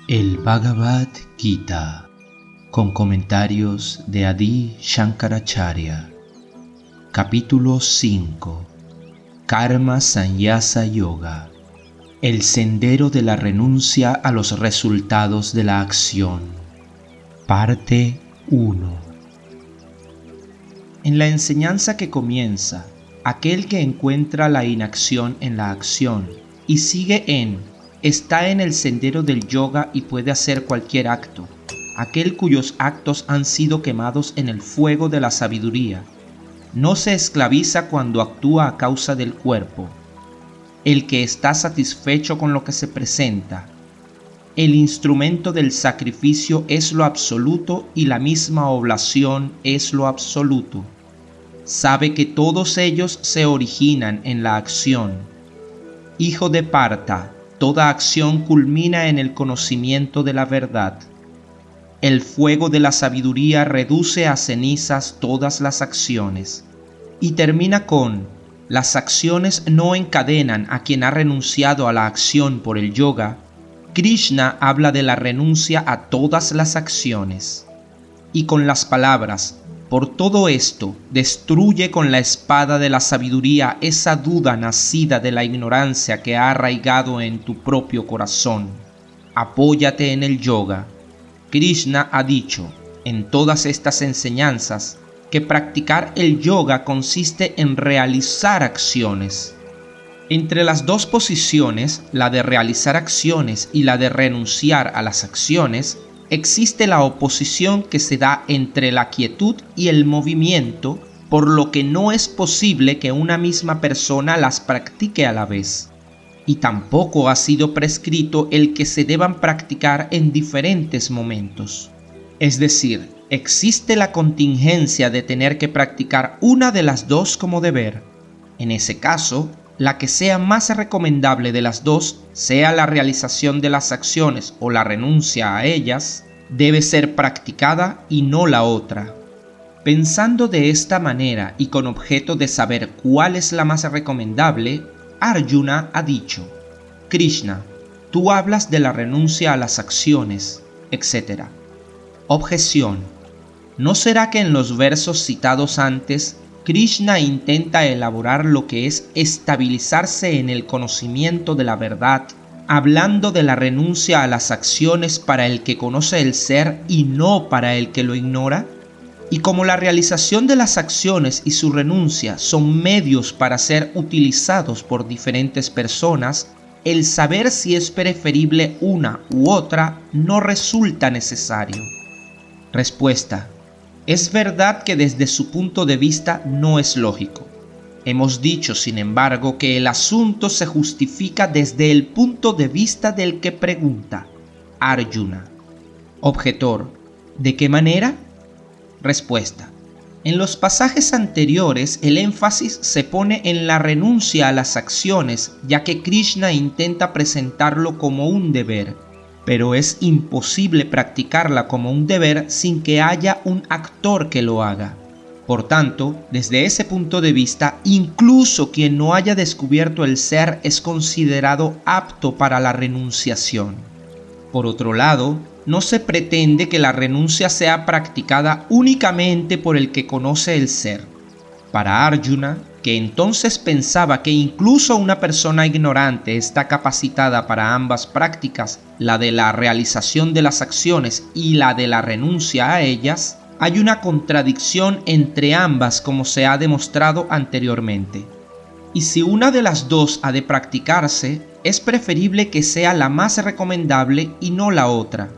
El Bhagavad Gita, con comentarios de Adi Shankaracharya. Capítulo 5. Karma Sannyasa Yoga. El sendero de la renuncia a los resultados de la acción. Parte 1. En la enseñanza que comienza, aquel que encuentra la inacción en la acción y sigue está en el sendero del yoga y puede hacer cualquier acto. Aquel cuyos actos han sido quemados en el fuego de la sabiduría. No se esclaviza cuando actúa a causa del cuerpo. El que está satisfecho con lo que se presenta. El instrumento del sacrificio es lo absoluto y la misma oblación es lo absoluto. Sabe que todos ellos se originan en la acción. Hijo de Partha, toda acción culmina en el conocimiento de la verdad. El fuego de la sabiduría reduce a cenizas todas las acciones. Y termina con: las acciones no encadenan a quien ha renunciado a la acción por el yoga. Krishna habla de la renuncia a todas las acciones. Y con las palabras: por todo esto, destruye con la espada de la sabiduría esa duda nacida de la ignorancia que ha arraigado en tu propio corazón. Apóyate en el yoga. Krishna ha dicho, en todas estas enseñanzas, que practicar el yoga consiste en realizar acciones. Entre las dos posiciones, la de realizar acciones y la de renunciar a las acciones, existe la oposición que se da entre la quietud y el movimiento, por lo que no es posible que una misma persona las practique a la vez. Y tampoco ha sido prescrito el que se deban practicar en diferentes momentos. Es decir, existe la contingencia de tener que practicar una de las dos como deber. En ese caso, la que sea más recomendable de las dos, sea la realización de las acciones o la renuncia a ellas, debe ser practicada y no la otra. Pensando de esta manera y con objeto de saber cuál es la más recomendable, Arjuna ha dicho: Krishna, tú hablas de la renuncia a las acciones, etc. Objeción: ¿no será que en los versos citados antes, Krishna intenta elaborar lo que es estabilizarse en el conocimiento de la verdad, hablando de la renuncia a las acciones para el que conoce el ser y no para el que lo ignora? Y como la realización de las acciones y su renuncia son medios para ser utilizados por diferentes personas, el saber si es preferible una u otra no resulta necesario. Respuesta: es verdad que desde su punto de vista no es lógico. Hemos dicho, sin embargo, que el asunto se justifica desde el punto de vista del que pregunta, Arjuna. Objetor: ¿de qué manera? Respuesta: en los pasajes anteriores el énfasis se pone en la renuncia a las acciones, ya que Krishna intenta presentarlo como un deber. Pero es imposible practicarla como un deber sin que haya un actor que lo haga. Por tanto, desde ese punto de vista, incluso quien no haya descubierto el ser es considerado apto para la renunciación. Por otro lado, no se pretende que la renuncia sea practicada únicamente por el que conoce el ser. Para Arjuna, que entonces pensaba que incluso una persona ignorante está capacitada para ambas prácticas, la de la realización de las acciones y la de la renuncia a ellas, hay una contradicción entre ambas, como se ha demostrado anteriormente. Y si una de las dos ha de practicarse, es preferible que sea la más recomendable y no la otra.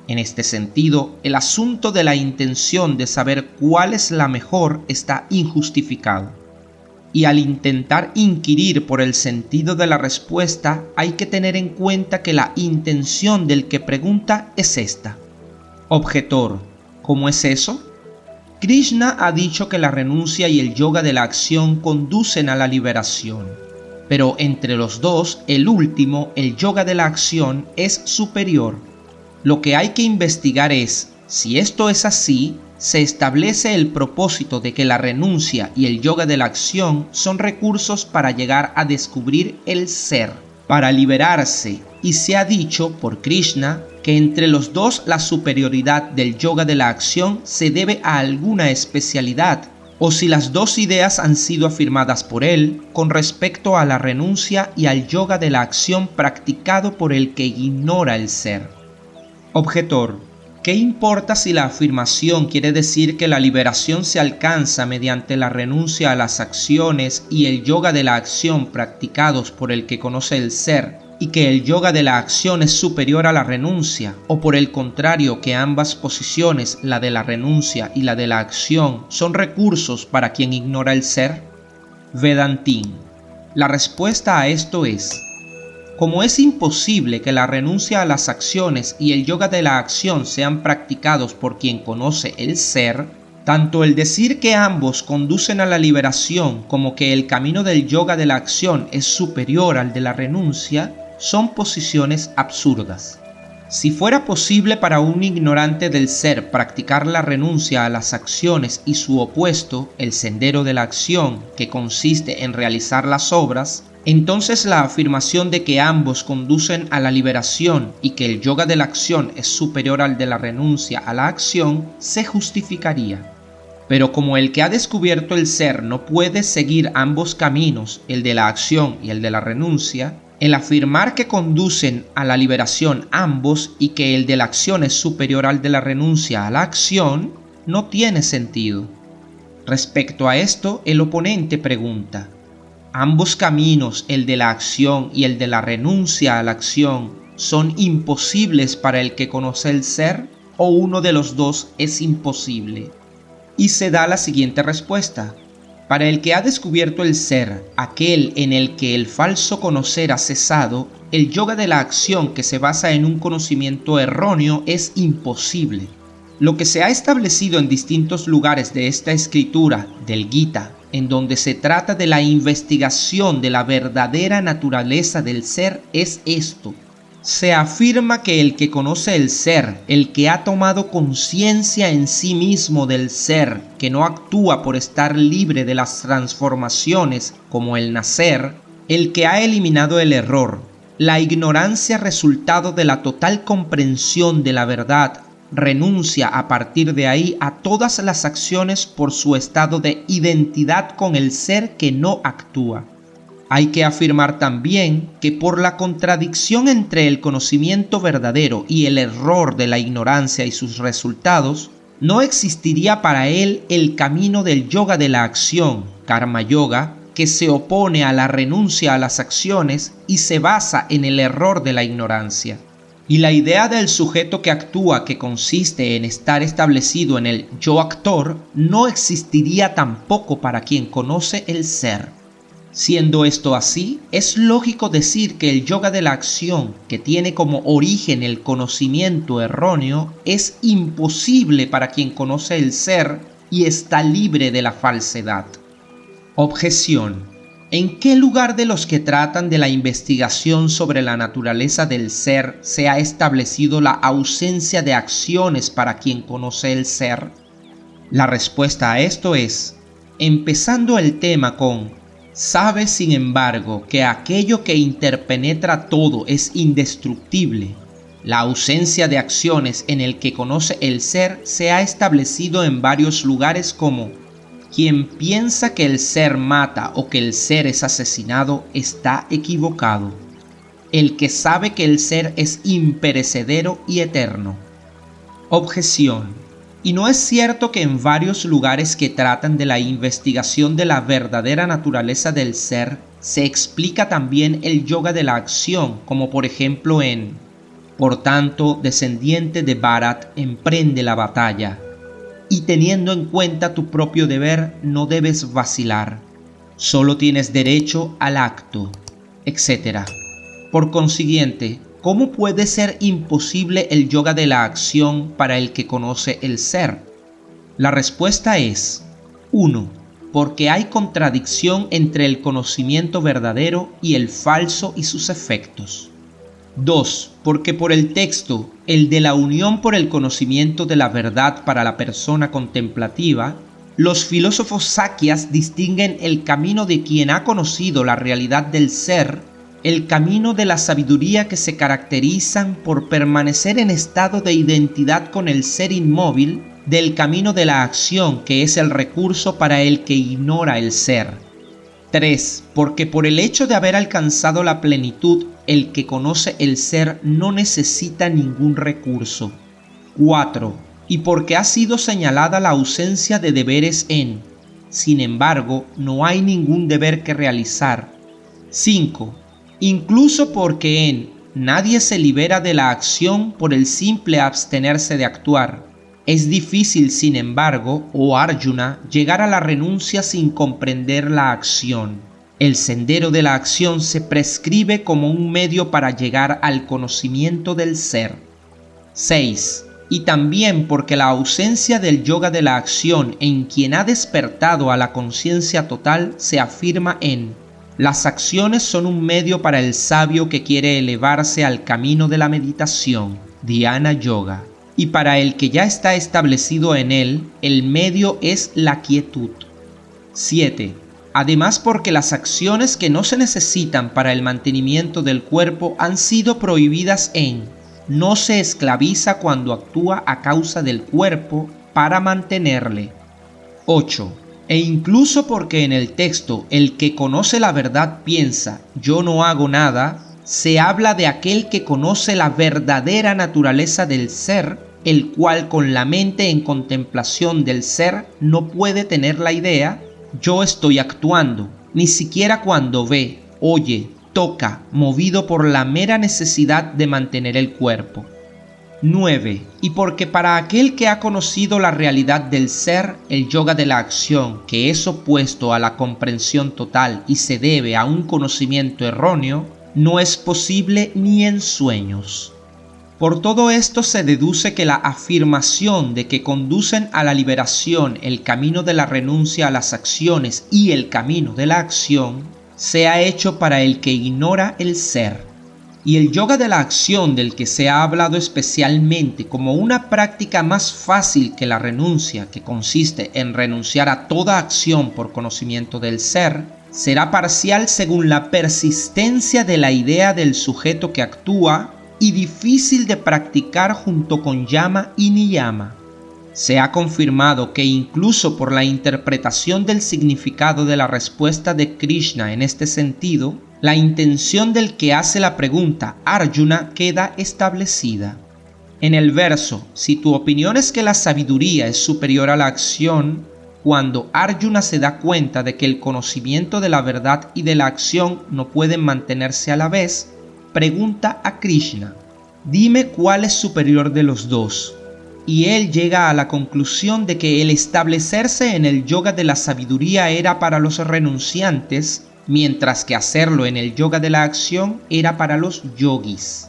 En este sentido, el asunto de la intención de saber cuál es la mejor está injustificado. Y al intentar inquirir por el sentido de la respuesta, hay que tener en cuenta que la intención del que pregunta es esta. Objetor: ¿cómo es eso? Krishna ha dicho que la renuncia y el yoga de la acción conducen a la liberación. Pero entre los dos, el último, el yoga de la acción, es superior. Lo que hay que investigar es, si esto es así, se establece el propósito de que la renuncia y el yoga de la acción son recursos para llegar a descubrir el ser. Para liberarse y se ha dicho por Krishna que entre los dos la superioridad del yoga de la acción se debe a alguna especialidad, o si las dos ideas han sido afirmadas por él con respecto a la renuncia y al yoga de la acción practicado por el que ignora el ser. Objetor: ¿qué importa si la afirmación quiere decir que la liberación se alcanza mediante la renuncia a las acciones y el yoga de la acción practicados por el que conoce el ser, y que el yoga de la acción es superior a la renuncia, o por el contrario que ambas posiciones, la de la renuncia y la de la acción, son recursos para quien ignora el ser? Vedantin: la respuesta a esto es: como es imposible que la renuncia a las acciones y el yoga de la acción sean practicados por quien conoce el ser, tanto el decir que ambos conducen a la liberación como que el camino del yoga de la acción es superior al de la renuncia son posiciones absurdas. Si fuera posible para un ignorante del ser practicar la renuncia a las acciones y su opuesto, el sendero de la acción, que consiste en realizar las obras, entonces la afirmación de que ambos conducen a la liberación y que el yoga de la acción es superior al de la renuncia a la acción se justificaría. Pero como el que ha descubierto el ser no puede seguir ambos caminos, el de la acción y el de la renuncia, el afirmar que conducen a la liberación ambos y que el de la acción es superior al de la renuncia a la acción no tiene sentido. Respecto a esto, el oponente pregunta: ¿ambos caminos, el de la acción y el de la renuncia a la acción, son imposibles para el que conoce el ser, o uno de los dos es imposible? Y se da la siguiente respuesta: para el que ha descubierto el ser, aquel en el que el falso conocer ha cesado, el yoga de la acción que se basa en un conocimiento erróneo es imposible. Lo que se ha establecido en distintos lugares de esta escritura, del Gita, en donde se trata de la investigación de la verdadera naturaleza del ser, es esto. Se afirma que el que conoce el ser, el que ha tomado conciencia en sí mismo del ser, que no actúa por estar libre de las transformaciones como el nacer, el que ha eliminado el error, la ignorancia resultado de la total comprensión de la verdad, renuncia a partir de ahí a todas las acciones por su estado de identidad con el ser que no actúa. Hay que afirmar también que por la contradicción entre el conocimiento verdadero y el error de la ignorancia y sus resultados, no existiría para él el camino del yoga de la acción, karma yoga, que se opone a la renuncia a las acciones y se basa en el error de la ignorancia. Y la idea del sujeto que actúa, que consiste en estar establecido en el yo actor, no existiría tampoco para quien conoce el ser. Siendo esto así, es lógico decir que el yoga de la acción, que tiene como origen el conocimiento erróneo, es imposible para quien conoce el ser y está libre de la falsedad. Objeción: ¿en qué lugar de los que tratan de la investigación sobre la naturaleza del ser se ha establecido la ausencia de acciones para quien conoce el ser? La respuesta a esto es, empezando el tema con: sabe sin embargo que aquello que interpenetra todo es indestructible. La ausencia de acciones en el que conoce el ser se ha establecido en varios lugares como: quien piensa que el ser mata o que el ser es asesinado está equivocado. El que sabe que el ser es imperecedero y eterno. Objeción: ¿y no es cierto que en varios lugares que tratan de la investigación de la verdadera naturaleza del ser se explica también el yoga de la acción, como por ejemplo en: por tanto, descendiente de Bharat, emprende la batalla, y teniendo en cuenta tu propio deber no debes vacilar, solo tienes derecho al acto, etc. Por consiguiente, ¿cómo puede ser imposible el yoga de la acción para el que conoce el ser? La respuesta es: 1. Porque hay contradicción entre el conocimiento verdadero y el falso y sus efectos. 2. Porque por el texto, el de la unión por el conocimiento de la verdad para la persona contemplativa, los filósofos sakyas distinguen el camino de quien ha conocido la realidad del ser el camino de la sabiduría que se caracterizan por permanecer en estado de identidad con el ser inmóvil, del camino de la acción que es el recurso para el que ignora el ser. 3. Porque por el hecho de haber alcanzado la plenitud, el que conoce el ser no necesita ningún recurso. 4. Y porque ha sido señalada la ausencia de deberes en, sin embargo, no hay ningún deber que realizar. 5. Incluso porque en nadie se libera de la acción por el simple abstenerse de actuar. Es difícil, sin embargo, oh Arjuna, llegar a la renuncia sin comprender la acción. El sendero de la acción se prescribe como un medio para llegar al conocimiento del ser. 6. Y también porque la ausencia del yoga de la acción en quien ha despertado a la conciencia total se afirma en: las acciones son un medio para el sabio que quiere elevarse al camino de la meditación, dhyana yoga. Y para el que ya está establecido en él, el medio es la quietud. 7. Además porque las acciones que no se necesitan para el mantenimiento del cuerpo han sido prohibidas en: no se esclaviza cuando actúa a causa del cuerpo para mantenerle. 8. E incluso porque en el texto el que conoce la verdad piensa: yo no hago nada, se habla de aquel que conoce la verdadera naturaleza del ser, el cual con la mente en contemplación del ser no puede tener la idea: yo estoy actuando, ni siquiera cuando ve, oye, toca, movido por la mera necesidad de mantener el cuerpo. 9. Y porque para aquel que ha conocido la realidad del ser, el yoga de la acción, que es opuesto a la comprensión total y se debe a un conocimiento erróneo, no es posible ni en sueños. Por todo esto se deduce que la afirmación de que conducen a la liberación el camino de la renuncia a las acciones y el camino de la acción se ha hecho para el que ignora el ser. Y el yoga de la acción, del que se ha hablado especialmente como una práctica más fácil que la renuncia, que consiste en renunciar a toda acción por conocimiento del ser, será parcial según la persistencia de la idea del sujeto que actúa y difícil de practicar junto con yama y niyama. Se ha confirmado que incluso por la interpretación del significado de la respuesta de Krishna en este sentido, la intención del que hace la pregunta, Arjuna, queda establecida. En el verso, si tu opinión es que la sabiduría es superior a la acción, cuando Arjuna se da cuenta de que el conocimiento de la verdad y de la acción no pueden mantenerse a la vez, pregunta a Krishna: dime cuál es superior de los dos. Y él llega a la conclusión de que el establecerse en el yoga de la sabiduría era para los renunciantes, mientras que hacerlo en el yoga de la acción era para los yogis.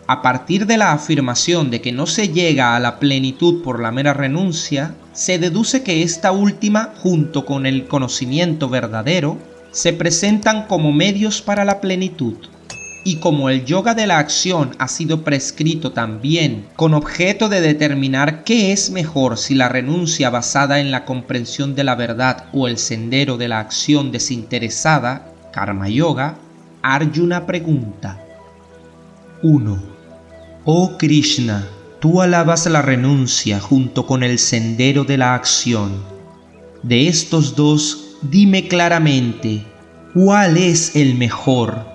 A partir de la afirmación de que no se llega a la plenitud por la mera renuncia, se deduce que esta última, junto con el conocimiento verdadero, se presentan como medios para la plenitud. Y como el yoga de la acción ha sido prescrito también con objeto de determinar qué es mejor, si la renuncia basada en la comprensión de la verdad o el sendero de la acción desinteresada, karma yoga, Arjuna pregunta: 1. Oh Krishna, tú alabas la renuncia junto con el sendero de la acción. De estos dos, dime claramente, ¿cuál es el mejor?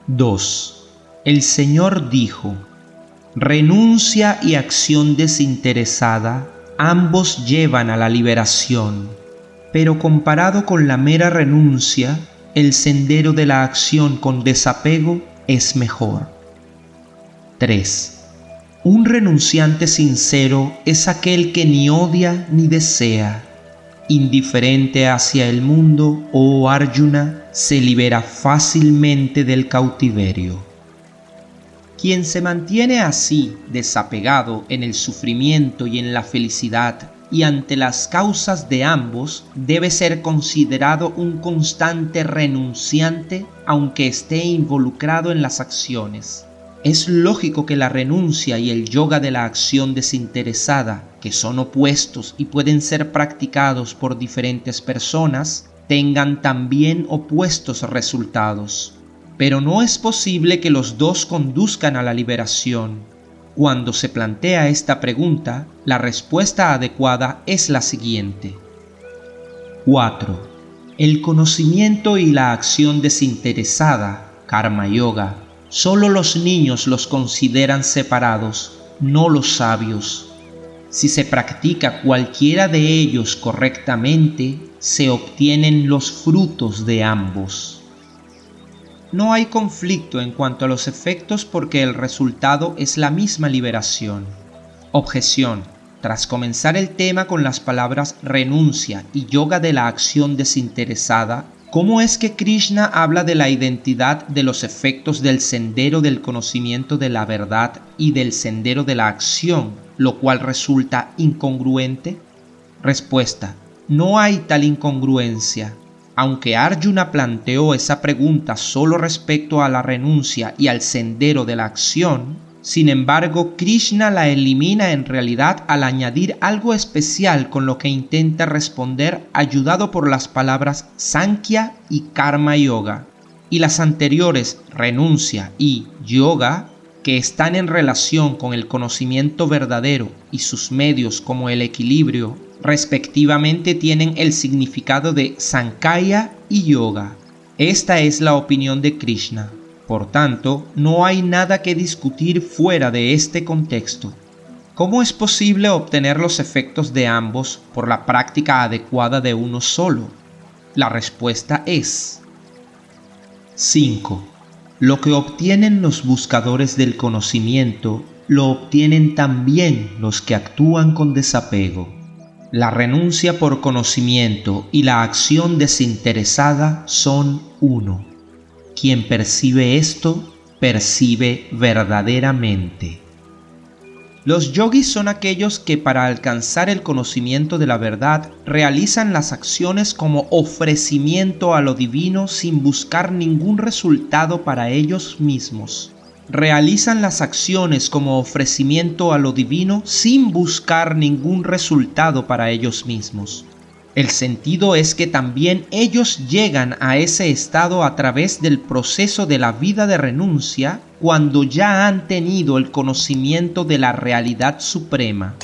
2. El Señor dijo: renuncia y acción desinteresada, ambos llevan a la liberación, pero comparado con la mera renuncia, el sendero de la acción con desapego es mejor. 3. Un renunciante sincero es aquel que ni odia ni desea. Indiferente hacia el mundo, oh Arjuna, se libera fácilmente del cautiverio. Quien se mantiene así, desapegado en el sufrimiento y en la felicidad, y ante las causas de ambos, debe ser considerado un constante renunciante, aunque esté involucrado en las acciones. Es lógico que la renuncia y el yoga de la acción desinteresada, que son opuestos y pueden ser practicados por diferentes personas, tengan también opuestos resultados. Pero no es posible que los dos conduzcan a la liberación. Cuando se plantea esta pregunta, la respuesta adecuada es la siguiente. 4. El conocimiento y la acción desinteresada, karma yoga, solo los niños los consideran separados, no los sabios. Si se practica cualquiera de ellos correctamente, se obtienen los frutos de ambos. No hay conflicto en cuanto a los efectos porque el resultado es la misma liberación. Objeción. Tras comenzar el tema con las palabras renuncia y yoga de la acción desinteresada, ¿cómo es que Krishna habla de la identidad de los efectos del sendero del conocimiento de la verdad y del sendero de la acción, lo cual resulta incongruente? Respuesta: no hay tal incongruencia. Aunque Arjuna planteó esa pregunta solo respecto a la renuncia y al sendero de la acción, sin embargo, Krishna la elimina en realidad al añadir algo especial con lo que intenta responder ayudado por las palabras Sankhya y Karma Yoga. Y las anteriores, renuncia y yoga, que están en relación con el conocimiento verdadero y sus medios como el equilibrio, respectivamente tienen el significado de Sankhya y yoga. Esta es la opinión de Krishna. Por tanto, no hay nada que discutir fuera de este contexto. ¿Cómo es posible obtener los efectos de ambos por la práctica adecuada de uno solo? La respuesta es 5. Lo que obtienen los buscadores del conocimiento, lo obtienen también los que actúan con desapego. La renuncia por conocimiento y la acción desinteresada son uno. Quien percibe esto, percibe verdaderamente. Los yogis son aquellos que para alcanzar el conocimiento de la verdad realizan las acciones como ofrecimiento a lo divino sin buscar ningún resultado para ellos mismos. Realizan las acciones como ofrecimiento a lo divino sin buscar ningún resultado para ellos mismos. El sentido es que también ellos llegan a ese estado a través del proceso de la vida de renuncia cuando ya han tenido el conocimiento de la realidad suprema.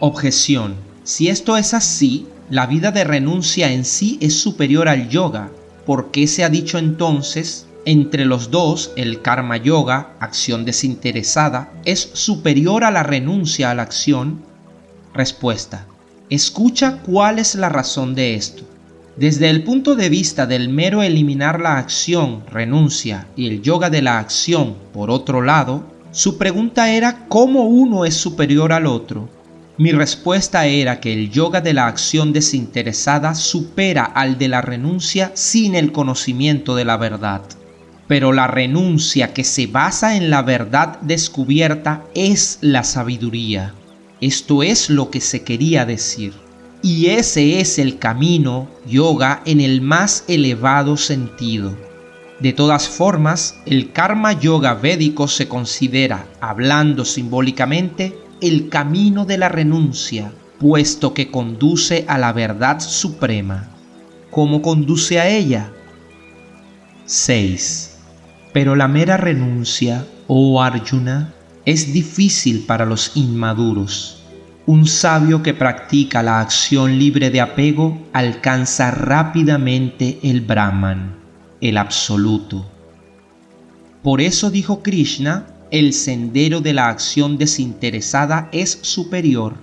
Objeción. Si esto es así, la vida de renuncia en sí es superior al yoga. ¿Por qué se ha dicho entonces, entre los dos, el karma yoga, acción desinteresada, es superior a la renuncia a la acción? Respuesta. Escucha cuál es la razón de esto. Desde el punto de vista del mero eliminar la acción, renuncia, y el yoga de la acción, por otro lado, su pregunta era ¿cómo uno es superior al otro? Mi respuesta era que el yoga de la acción desinteresada supera al de la renuncia sin el conocimiento de la verdad. Pero la renuncia que se basa en la verdad descubierta es la sabiduría. Esto es lo que se quería decir. Y ese es el camino yoga en el más elevado sentido. De todas formas, el karma yoga védico se considera, hablando simbólicamente, el camino de la renuncia, puesto que conduce a la verdad suprema. ¿Cómo conduce a ella? 6. Pero la mera renuncia, oh Arjuna, es difícil para los inmaduros. Un sabio que practica la acción libre de apego alcanza rápidamente el Brahman, el absoluto. Por eso dijo Krishna, el sendero de la acción desinteresada es superior.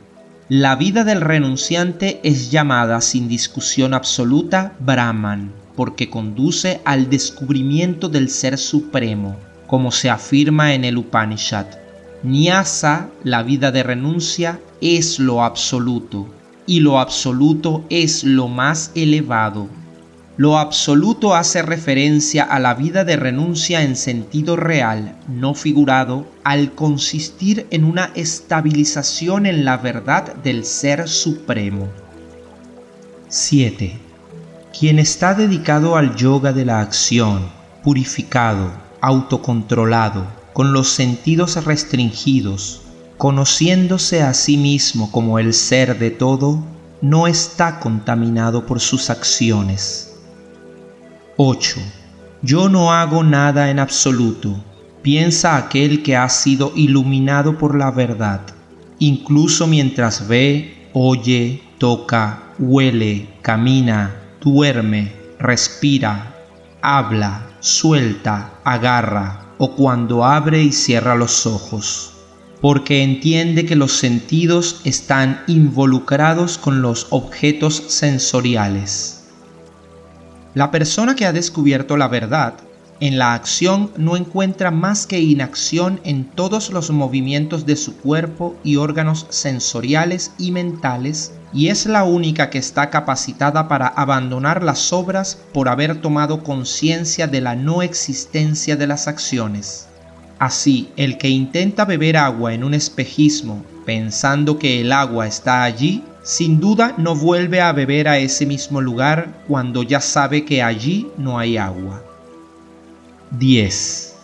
La vida del renunciante es llamada sin discusión absoluta Brahman, porque conduce al descubrimiento del Ser Supremo, como se afirma en el Upanishad. Nyasa, la vida de renuncia, es lo absoluto, y lo absoluto es lo más elevado. Lo absoluto hace referencia a la vida de renuncia en sentido real, no figurado, al consistir en una estabilización en la verdad del Ser Supremo. 7. Quien está dedicado al yoga de la acción, purificado, autocontrolado, con los sentidos restringidos, conociéndose a sí mismo como el ser de todo, no está contaminado por sus acciones. 8. Yo no hago nada en absoluto, piensa aquel que ha sido iluminado por la verdad, incluso mientras ve, oye, toca, huele, camina, duerme, respira, habla, suelta, agarra, o cuando abre y cierra los ojos, porque entiende que los sentidos están involucrados con los objetos sensoriales. La persona que ha descubierto la verdad, en la acción no encuentra más que inacción en todos los movimientos de su cuerpo y órganos sensoriales y mentales, y es la única que está capacitada para abandonar las obras por haber tomado conciencia de la no existencia de las acciones. Así, el que intenta beber agua en un espejismo pensando que el agua está allí, sin duda no vuelve a beber a ese mismo lugar cuando ya sabe que allí no hay agua. 10.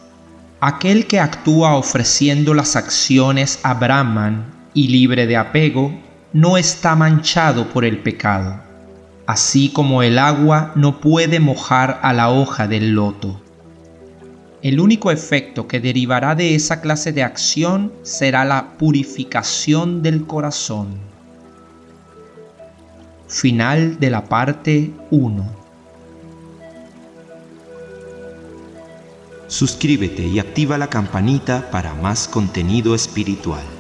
Aquel que actúa ofreciendo las acciones a Brahman y libre de apego, no está manchado por el pecado, así como el agua no puede mojar a la hoja del loto. El único efecto que derivará de esa clase de acción será la purificación del corazón. Final de la parte 1. Suscríbete y activa la campanita para más contenido espiritual.